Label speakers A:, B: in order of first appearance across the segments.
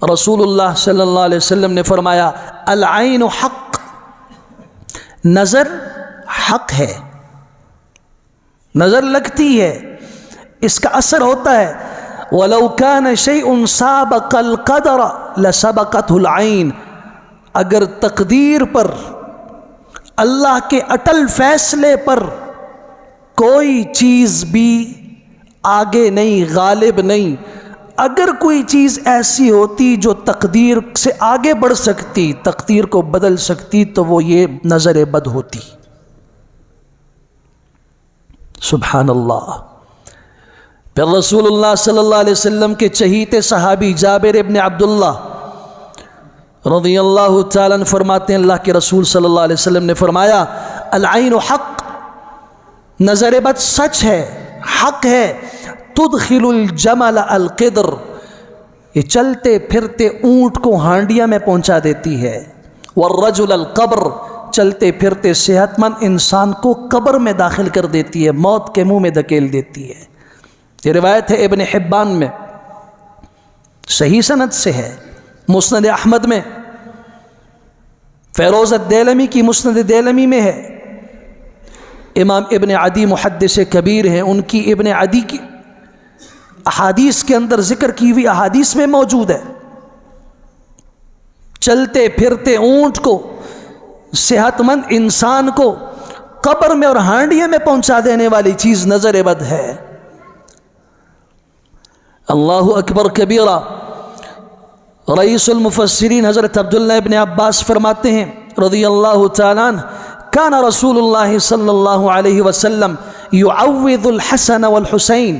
A: رسول اللہ صلی اللہ علیہ وسلم نے فرمایا العین حق، نظر حق ہے، نظر لگتی ہے، اس کا اثر ہوتا ہے۔ وَلَوْ كَانَ شَيْءٌ سَابَقَ الْقَدَرَ لَسَبَقَتْهُ الْعَيْنُ، اگر تقدیر پر، اللہ کے اٹل فیصلے پر کوئی چیز بھی آگے نہیں، غالب نہیں، اگر کوئی چیز ایسی ہوتی جو تقدیر سے آگے بڑھ سکتی، تقدیر کو بدل سکتی، تو وہ یہ نظر بد ہوتی۔ سبحان اللہ۔ پھر رسول اللہ صلی اللہ علیہ وسلم کے چہیتے صحابی جابر ابن عبداللہ رضی اللہ تعالیٰ عنہ فرماتے ہیں اللہ کے رسول صلی اللہ علیہ وسلم نے فرمایا العین حق، نظر بد سچ ہے، حق ہے، تدخل الجمل القدر، یہ چلتے پھرتے اونٹ کو ہانڈیا میں پہنچا دیتی ہے، والرجل القبر، چلتے پھرتے صحت مند انسان کو قبر میں داخل کر دیتی ہے، موت کے منہ میں دھکیل دیتی ہے۔ یہ روایت ہے ابن حبان میں، صحیح سند سے ہے، مسند احمد میں، فیروز الدیلمی کی مسند دیلمی میں ہے، امام ابن عدی محدث کبیر ہیں، ان کی ابن عدی کی احادیث کے اندر ذکر کی ہوئی احادیث میں موجود ہے۔ چلتے پھرتے اونٹ کو، صحت مند انسان کو قبر میں اور ہانڈیے میں پہنچا دینے والی چیز نظر بد ہے۔ اللہ اکبر کبیرہ۔ رئیس المفسرین حضرت عبداللہ ابن عباس فرماتے ہیں رضی اللہ تعالیٰ عنہ کان رسول اللہ صلی اللہ علیہ وسلم یعوذ الحسن والحسین،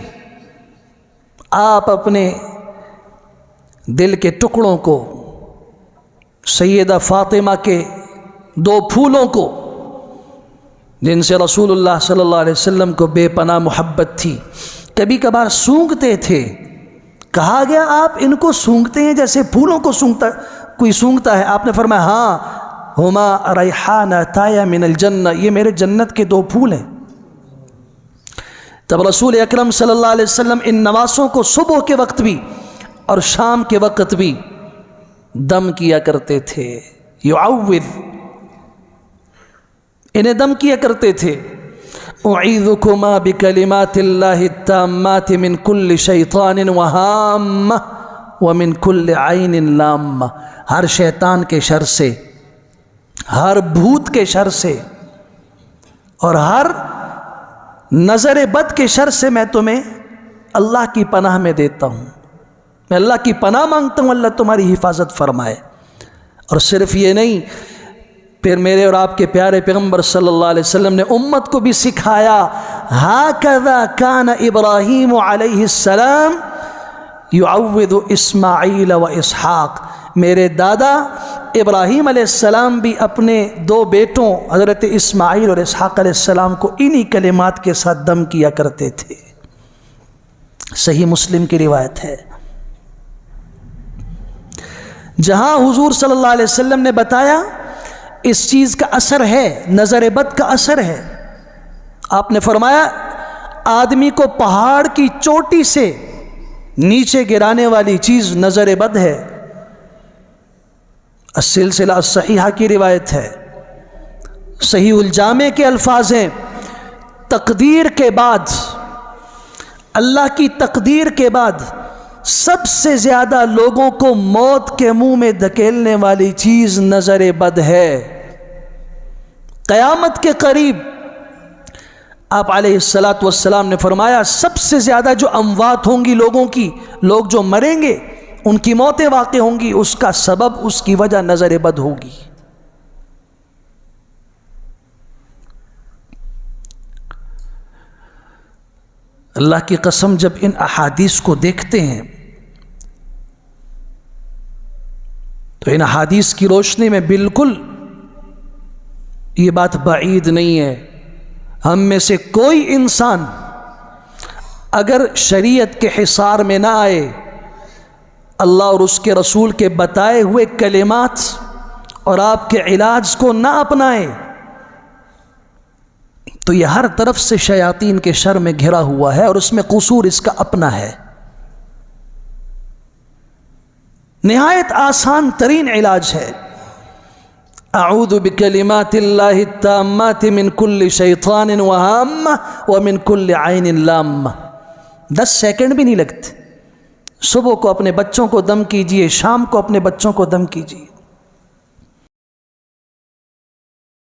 A: آپ اپنے دل کے ٹکڑوں کو، سیدہ فاطمہ کے دو پھولوں کو، جن سے رسول اللہ صلی اللہ علیہ وسلم کو بے پناہ محبت تھی، کبھی کبھار سونگھتے تھے۔ کہا گیا آپ ان کو سونگھتے ہیں جیسے پھولوں کو کوئی سونگھتا ہے؟ آپ نے فرمایا ہاں، ہما ریحانتایا من الجنہ، یہ میرے جنت کے دو پھول ہیں۔ تب رسول اکرم صلی اللہ علیہ وسلم ان نواسوں کو صبح کے وقت بھی اور شام کے وقت بھی دم کیا کرتے تھے، یعوذ، انہیں دم کیا کرتے تھے۔ اعیذکما بکلمات اللہ التامات من کل شیطان وہامہ ومن کل عین لامہ، ہر شیطان کے شر سے، ہر بھوت کے شر سے، اور ہر نظر بد کے شر سے میں تمہیں اللہ کی پناہ میں دیتا ہوں، میں اللہ کی پناہ مانگتا ہوں، اللہ تمہاری حفاظت فرمائے۔ اور صرف یہ نہیں، پھر میرے اور آپ کے پیارے پیغمبر صلی اللہ علیہ وسلم نے امت کو بھی سکھایا، ہاکذا کان ابراہیم علیہ السلام یعوذ اسماعیل و اسحاق، میرے دادا ابراہیم علیہ السلام بھی اپنے دو بیٹوں حضرت اسماعیل اور اسحاق علیہ السلام کو انہی کلمات کے ساتھ دم کیا کرتے تھے۔ صحیح مسلم کی روایت ہے۔ جہاں حضور صلی اللہ علیہ وسلم نے بتایا اس چیز کا اثر ہے، نظر بد کا اثر ہے، آپ نے فرمایا آدمی کو پہاڑ کی چوٹی سے نیچے گرانے والی چیز نظر بد ہے۔ السلسلہ الصحیحہ کی روایت ہے، صحیح الجامع کے الفاظ ہیں، تقدیر کے بعد، اللہ کی تقدیر کے بعد سب سے زیادہ لوگوں کو موت کے منہ میں دھکیلنے والی چیز نظر بد ہے۔ قیامت کے قریب آپ علیہ السلام نے فرمایا سب سے زیادہ جو اموات ہوں گی لوگوں کی، لوگ جو مریں گے، ان کی موتیں واقع ہوں گی، اس کا سبب، اس کی وجہ نظر بد ہوگی۔ اللہ کی قسم جب ان احادیث کو دیکھتے ہیں تو ان احادیث کی روشنی میں بالکل یہ بات بعید نہیں ہے، ہم میں سے کوئی انسان اگر شریعت کے حصار میں نہ آئے، اللہ اور اس کے رسول کے بتائے ہوئے کلمات اور آپ کے علاج کو نہ اپنائے، تو یہ ہر طرف سے شیاطین کے شر میں گھرا ہوا ہے، اور اس میں قصور اس کا اپنا ہے۔ نہایت آسان ترین علاج ہے. اعوذ بکلمات اللہ التامات من کل شیطان وہامہ ومن کل عین لامہ. 10 سیکنڈ بھی نہیں لگتے. صبح کو اپنے بچوں کو دم کیجئے، شام کو اپنے بچوں کو دم کیجئے.